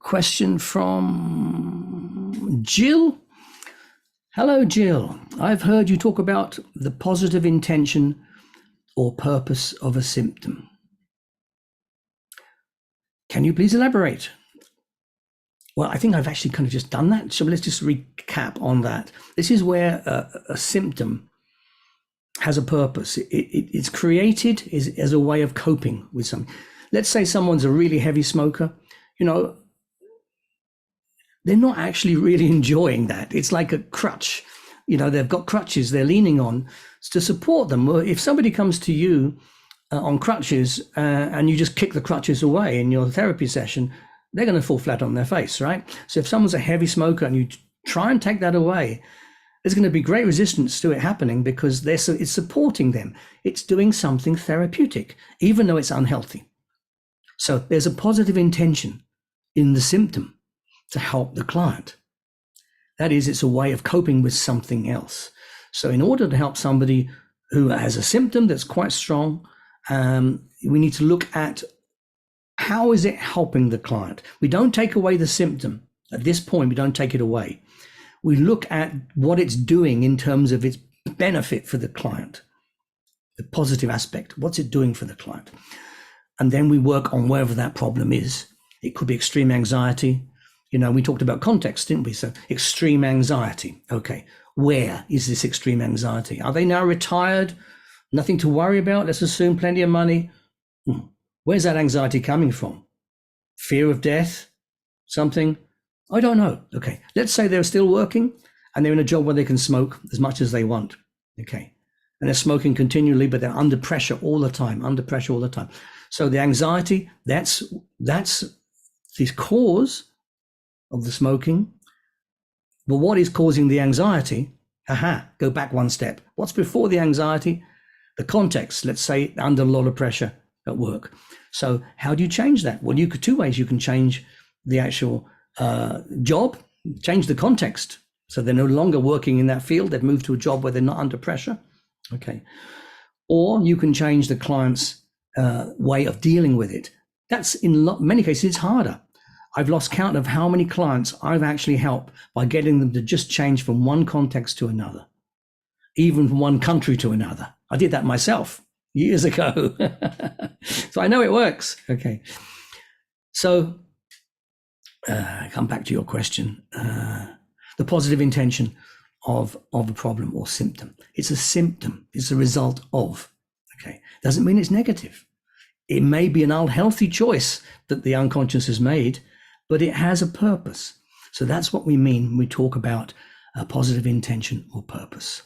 Question from Jill. Hello, Jill. I've heard you talk about the positive intention or purpose of a symptom. Can you please elaborate? Well, I think I've actually kind of just done that. So let's just recap on that. This is where a symptom has a purpose. It's created as a way of coping with something. Let's say someone's a really heavy smoker. They're not actually really enjoying that. It's like a crutch. They've got crutches they're leaning on to support them. Well, if somebody comes to you on crutches and you just kick the crutches away in your therapy session, they're going to fall flat on their face, right? So if someone's a heavy smoker and you try and take that away, there's going to be great resistance to it happening because it's supporting them. It's doing something therapeutic, even though it's unhealthy. So there's a positive intention in the symptom to help the client. That is, it's a way of coping with something else. So in order to help somebody who has a symptom that's quite strong, we need to look at how is it helping the client. We don't take away the symptom. At this point, we don't take it away. We look at what it's doing in terms of its benefit for the client, the positive aspect. What's it doing for the client? And then we work on wherever that problem is. It could be extreme anxiety. We talked about context, didn't we? So extreme anxiety. Okay, where is this extreme anxiety? Are they now retired? Nothing to worry about? Let's assume plenty of money. Where's that anxiety coming from? Fear of death? Something? I don't know. Okay, let's say they're still working and they're in a job where they can smoke as much as they want. Okay, and they're smoking continually, but they're under pressure all the time, So the anxiety, that's the cause of the smoking. But what is causing the anxiety? Go back one step. What's before the anxiety? The context. Let's say under a lot of pressure at work. So how do you change that? Well, two ways. You can change the actual job, change the context. So they're no longer working in that field. They've moved to a job where they're not under pressure. Okay. Or you can change the client's way of dealing with it. That's in many cases, it's harder. I've lost count of how many clients I've actually helped by getting them to just change from one context to another, even from one country to another. I did that myself years ago. So I know it works. Okay. So come back to your question. The positive intention of a problem or symptom. It's a symptom. It's a result of. Okay. Doesn't mean it's negative. It may be an unhealthy choice that the unconscious has made, but it has a purpose. So that's what we mean when we talk about a positive intention or purpose.